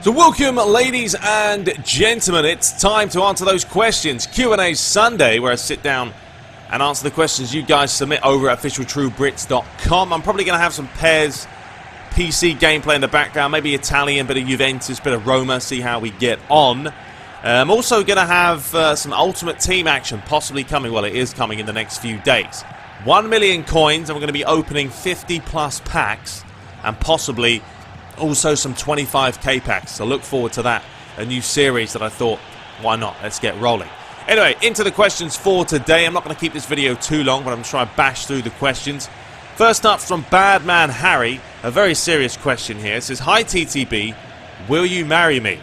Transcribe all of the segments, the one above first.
So welcome, ladies and gentlemen. It's time to answer those questions. Q&A Sunday, where I sit down and answer the questions you guys submit over at officialtruebrits.com. I'm probably going to have some PES, PC gameplay in the background, maybe Italian, bit of Juventus, bit of Roma, see how we get on. I'm also going to have some Ultimate Team action possibly coming. Well, it is coming in the next few days. 1 million coins, and we're going to be opening 50 plus packs, and possibly also some 25k packs. So look forward to that. A new series that I thought, why not? Let's get rolling. Anyway, into the questions for today. I'm not going to keep this video too long, but I'm going to try and bash through the questions. First up from Badman Harry, a very serious question here. It says, hi TTB, will you marry me?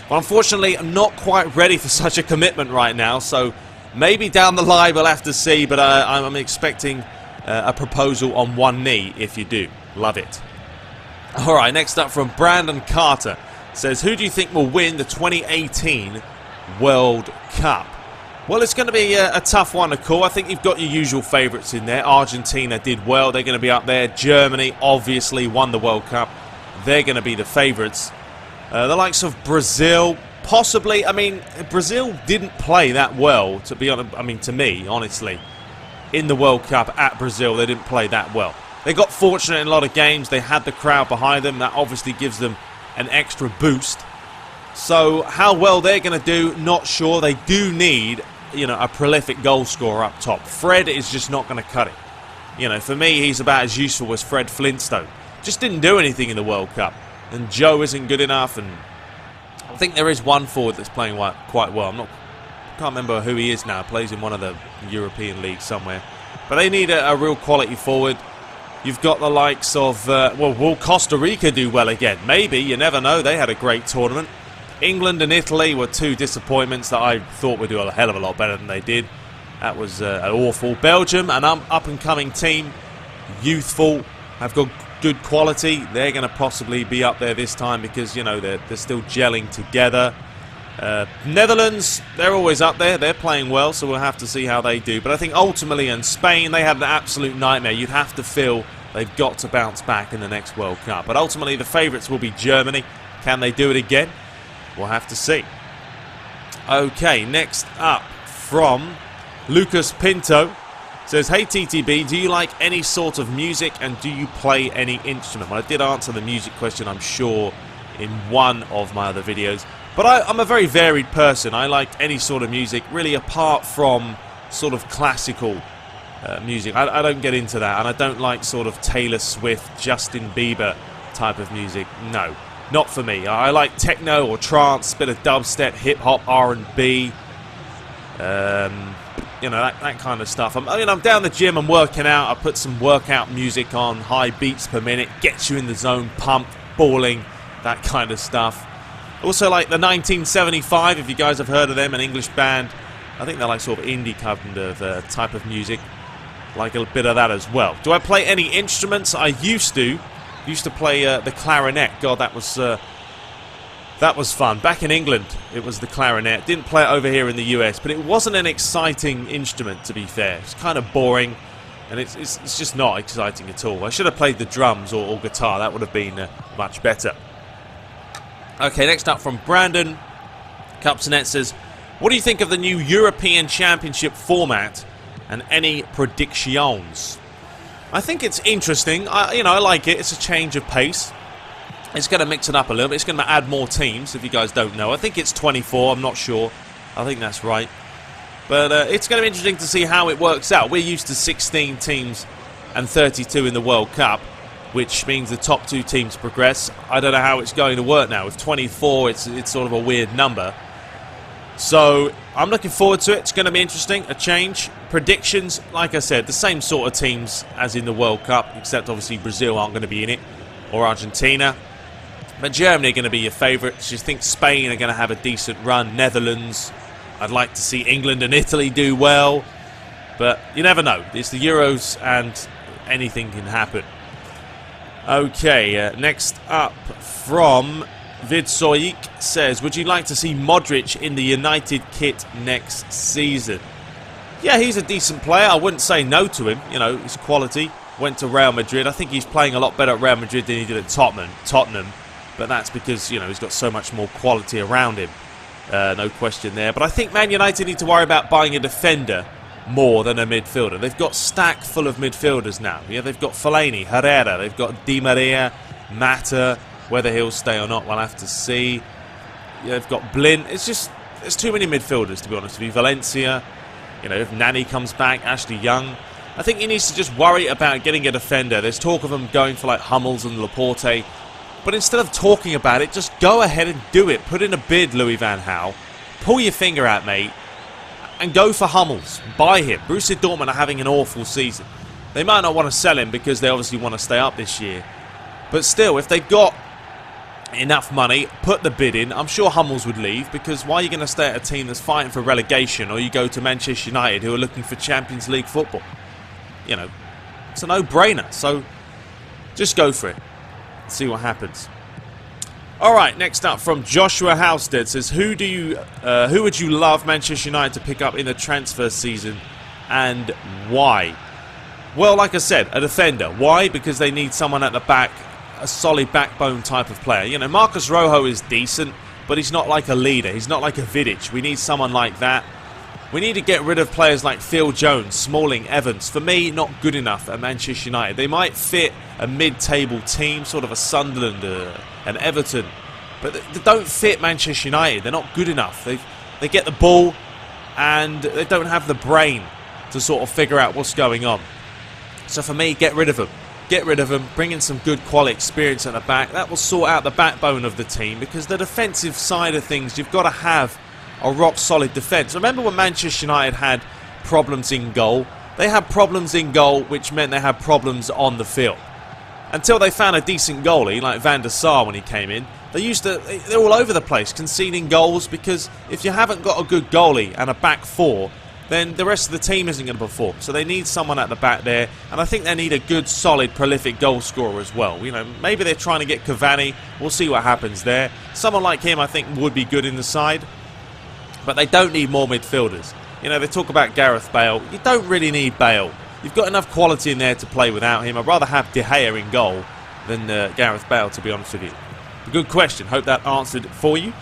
Well, unfortunately, I'm not quite ready for such a commitment right now, so maybe down the line we'll have to see, but I'm expecting a proposal on one knee if you do. Love it. Alright, next up from Brandon Carter. Says, who do you think will win the 2018 World Cup? Well, it's going to be a tough one to call. I think you've got your usual favourites in there. Argentina did well. They're going to be up there. Germany obviously won the World Cup. They're going to be the favourites. The likes of Brazil, possibly. I mean, Brazil didn't play that well, to be honest. I mean, to me, honestly, in the World Cup at Brazil, they didn't play that well. They got fortunate in a lot of games. They had the crowd behind them. That obviously gives them an extra boost. So how well they're going to do, not sure. They do need, a prolific goal scorer up top. Fred is just not going to cut it. For me, he's about as useful as Fred Flintstone. Just didn't do anything in the World Cup. And Joe isn't good enough. And I think there is one forward that's playing quite well. I can't remember who he is now. Plays in one of the European leagues somewhere. But they need a real quality forward. You've got the likes of, will Costa Rica do well again? Maybe, you never know. They had a great tournament. England and Italy were two disappointments that I thought would do a hell of a lot better than they did. That was awful. Belgium, an up-and-coming team, youthful, have got good quality. They're going to possibly be up there this time because, they're still gelling together. Netherlands, they're always up there. They're playing well, so we'll have to see how they do. But I think ultimately in Spain, they had an absolute nightmare. You'd have to feel they've got to bounce back in the next World Cup. But ultimately, the favourites will be Germany. Can they do it again? We'll have to see. Okay, next up from Lucas Pinto. Says, hey TTB, do you like any sort of music and do you play any instrument? Well, I did answer the music question, I'm sure, in one of my other videos. But I'm a very varied person. I like any sort of music, really, apart from sort of classical music. I don't get into that, and I don't like sort of Taylor Swift, Justin Bieber type of music. No, not for me. I like techno or trance, bit of dubstep, hip-hop, R&B, that kind of stuff. I'm down the gym, I'm working out, I put some workout music on, high beats per minute, gets you in the zone, pumped, balling, that kind of stuff. Also like the 1975, if you guys have heard of them, an English band. I think they're like sort of indie kind of type of music. Like a bit of that as well. Do I play any instruments? I used to play the clarinet. God, that was fun. Back in England, it was the clarinet. Didn't play it over here in the US, but it wasn't an exciting instrument, to be fair. It's kind of boring, and it's just not exciting at all. I should have played the drums or guitar. That would have been much better. Okay, next up from Brandon Cupsonet says, what do you think of the new European Championship format and any predictions? I think it's interesting. I like it. It's a change of pace. It's going to mix it up a little bit. It's going to add more teams, if you guys don't know. I think it's 24. I'm not sure. I think that's right. But it's going to be interesting to see how it works out. We're used to 16 teams and 32 in the World Cup, which means the top two teams progress. I don't know how it's going to work now. With 24, it's sort of a weird number. So I'm looking forward to it. It's going to be interesting. A change. Predictions, like I said, the same sort of teams as in the World Cup, except obviously Brazil aren't going to be in it, or Argentina. But Germany are going to be your favourites. You think Spain are going to have a decent run. Netherlands. I'd like to see England and Italy do well. But you never know. It's the Euros and anything can happen. Okay, next up from Vidsoik says, would you like to see Modric in the United kit next season? Yeah, he's a decent player. I wouldn't say no to him. His quality. Went to Real Madrid. I think he's playing a lot better at Real Madrid than he did at Tottenham. but that's because, you know, he's got so much more quality around him. No question there. But I think Man United need to worry about buying a defender more than a midfielder. They've got stack full of midfielders now. Yeah, they've got Fellaini, Herrera, they've got Di Maria, Mata. Whether he'll stay or not, we'll have to see. Yeah, they've got Blin. It's just, there's too many midfielders, to be honest with you. Valencia, you know, if Nani comes back, Ashley Young. I think he needs to just worry about getting a defender. There's talk of him going for like Hummels and Laporte. But instead of talking about it, just go ahead and do it. Put in a bid, Louis van Gaal. Pull your finger out, mate. And go for Hummels. Buy him. Borussia Dortmund are having an awful season. They might not want to sell him because they obviously want to stay up this year. But still, if they've got enough money, put the bid in. I'm sure Hummels would leave, because why are you going to stay at a team that's fighting for relegation, or you go to Manchester United who are looking for Champions League football? You know, it's a no-brainer. So just go for it. See what happens. Alright, next up from Joshua Halstead says, who would you love Manchester United to pick up in the transfer season, and why? Well, like I said, a defender. Why? Because they need someone at the back, a solid backbone type of player. You know, Marcos Rojo is decent, but he's not like a leader. He's not like a Vidic. We need someone like that. We need to get rid of players like Phil Jones, Smalling, Evans. For me, not good enough at Manchester United. They might fit a mid-table team, sort of a Sunderland, an Everton, but they don't fit Manchester United. They're not good enough. They get the ball, and they don't have the brain to sort of figure out what's going on. So for me, get rid of them. Get rid of them, bring in some good quality experience at the back. That will sort out the backbone of the team, because the defensive side of things, you've got to have a rock-solid defence. Remember when Manchester United had problems in goal? They had problems in goal, which meant they had problems on the field. Until they found a decent goalie, like Van der Sar when he came in, they're all over the place, conceding goals, because if you haven't got a good goalie and a back four, then the rest of the team isn't going to perform. So they need someone at the back there, and I think they need a good, solid, prolific goal scorer as well. You know, maybe they're trying to get Cavani. We'll see what happens there. Someone like him, I think, would be good in the side. But they don't need more midfielders. You know, they talk about Gareth Bale. You don't really need Bale. You've got enough quality in there to play without him. I'd rather have De Gea in goal than Gareth Bale, to be honest with you. Good question. Hope that answered it for you.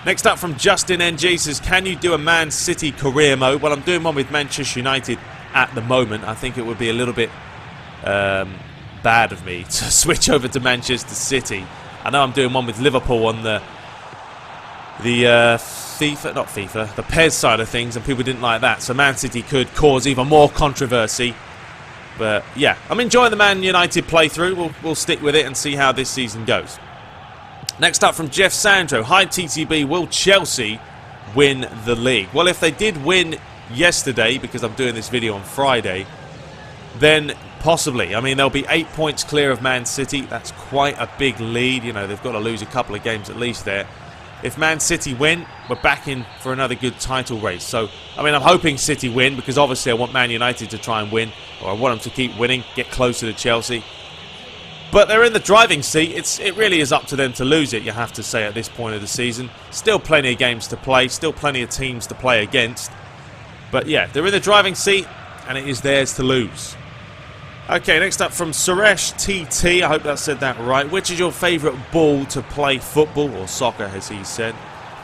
Next up from Justin NG says, can you do a Man City career mode? Well, I'm doing one with Manchester United at the moment. I think it would be a little bit bad of me to switch over to Manchester City. I know I'm doing one with Liverpool on the PES side of things, and people didn't like that. So Man City could cause even more controversy. But yeah, I'm enjoying the Man United playthrough. We'll stick with it and see how this season goes. Next up from Jeff Sandro. Hi TTB, will Chelsea win the league? Well, if they did win yesterday, because I'm doing this video on Friday, then possibly. I mean, they'll be 8 points clear of Man City. That's quite a big lead. You know, they've got to lose a couple of games at least there. If Man City win, we're back in for another good title race. So, I mean, I'm hoping City win, because obviously I want Man United to try and win, or I want them to keep winning, get closer to Chelsea. But they're in the driving seat. It really is up to them to lose it, you have to say, at this point of the season. Still plenty of games to play, still plenty of teams to play against. But yeah, they're in the driving seat, and it is theirs to lose. Okay, next up from Suresh TT, I hope I said that right. Which is your favourite ball to play football, or soccer as he said?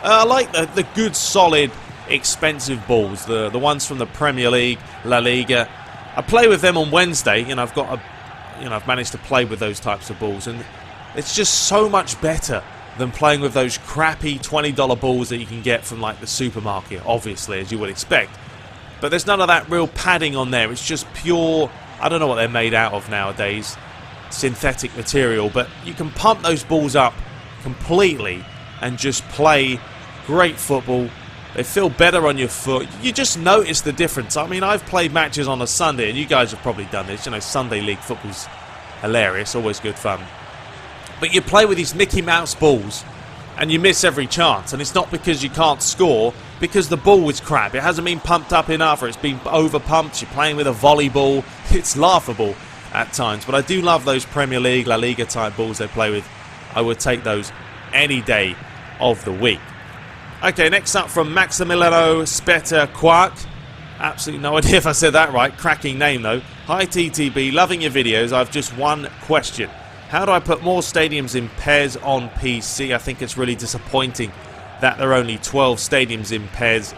I like the good, solid, expensive balls, the ones from the Premier League, La Liga. I play with them on Wednesday, and I've managed to play with those types of balls, and it's just so much better than playing with those crappy $20 balls that you can get from like the supermarket, obviously, as you would expect. But there's none of that real padding on there. It's just pure, I don't know what they're made out of nowadays, synthetic material, but you can pump those balls up completely and just play great football. They feel better on your foot. You just notice the difference. I mean, I've played matches on a Sunday, and you guys have probably done this. You know, Sunday league football's hilarious, always good fun. But you play with these Mickey Mouse balls, and you miss every chance. And it's not because you can't score, because the ball is crap. It hasn't been pumped up enough, or it's been over-pumped. You're playing with a volleyball. It's laughable at times. But I do love those Premier League, La Liga type balls they play with. I would take those any day of the week. Okay, next up from Maximiliano Speta Quark. Absolutely no idea if I said that right. Cracking name, though. Hi, TTB. Loving your videos. I've just one question. How do I put more stadiums in PES on PC? I think it's really disappointing that there are only 12 stadiums in PES.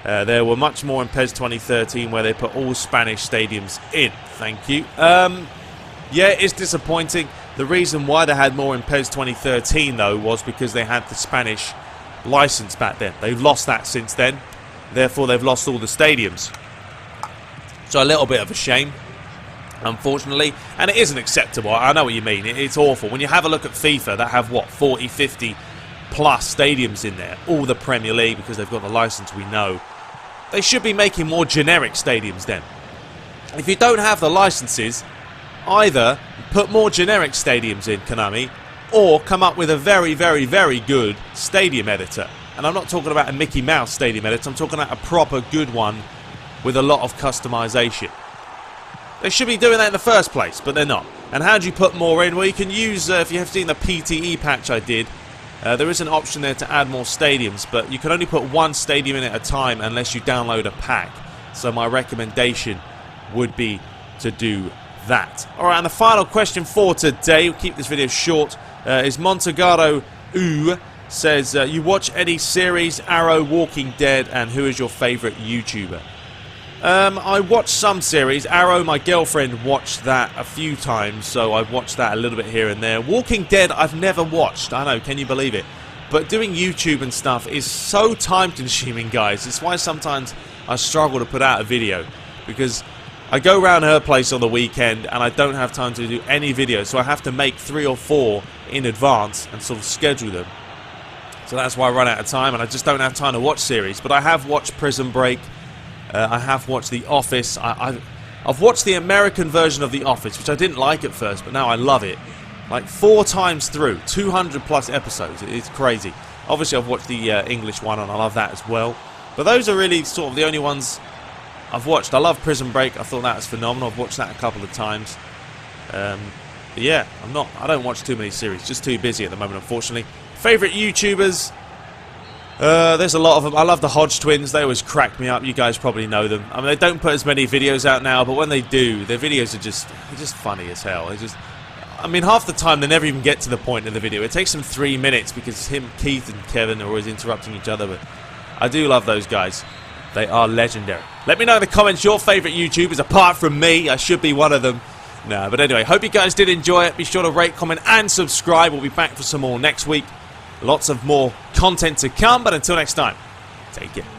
There were much more in PES 2013 where they put all Spanish stadiums in. Thank you. Yeah, it's disappointing. The reason why they had more in PES 2013, though, was because they had the Spanish license back then. They've lost that since then. Therefore, they've lost all the stadiums. So a little bit of a shame, unfortunately. And it isn't acceptable. I know what you mean. It's awful. When you have a look at FIFA, that have, what, 40, 50 plus stadiums in there. All the Premier League, because they've got the license, we know. They should be making more generic stadiums then. If you don't have the licenses, either put more generic stadiums in, Konami, or come up with a very, very, very good stadium editor. And I'm not talking about a Mickey Mouse stadium editor. I'm talking about a proper good one with a lot of customization. They should be doing that in the first place, but they're not. And how do you put more in? Well, you can use, if you have seen the PTE patch I did, there is an option there to add more stadiums, but you can only put one stadium in at a time unless you download a pack. So my recommendation would be to do that. Alright, and the final question for today, we'll keep this video short, is Montagaro Ooh says, you watch any series, Arrow, Walking Dead, and who is your favourite YouTuber? I watch some series. Arrow, my girlfriend watched that a few times, so I've watched that a little bit here and there. Walking Dead, I've never watched. I know, can you believe it? But doing YouTube and stuff is so time-consuming, guys. It's why sometimes I struggle to put out a video, because I go around her place on the weekend and I don't have time to do any videos, so I have to make 3 or 4 in advance and sort of schedule them. So that's why I run out of time, and I just don't have time to watch series. But I have watched Prison Break. I have watched The Office. I've watched the American version of The Office, which I didn't like at first, but now I love it. Like 4 times through, 200 plus episodes. It's crazy. Obviously, I've watched the English one, and I love that as well. But those are really sort of the only ones I've watched. I love Prison Break. I thought that was phenomenal. I've watched that a couple of times. But yeah, I don't watch too many series. Just too busy at the moment, unfortunately. Favourite YouTubers? There's a lot of them. I love the Hodge twins. They always crack me up. You guys probably know them. I mean, they don't put as many videos out now, but when they do, their videos are just funny as hell. I mean, half the time they never even get to the point of the video. It takes them 3 minutes because Keith and Kevin are always interrupting each other. But I do love those guys. They are legendary. Let me know in the comments your favourite YouTubers, apart from me. I should be one of them. No, but anyway, hope you guys did enjoy it. Be sure to rate, comment, and subscribe. We'll be back for some more next week. Lots of more content to come, but until next time, take care.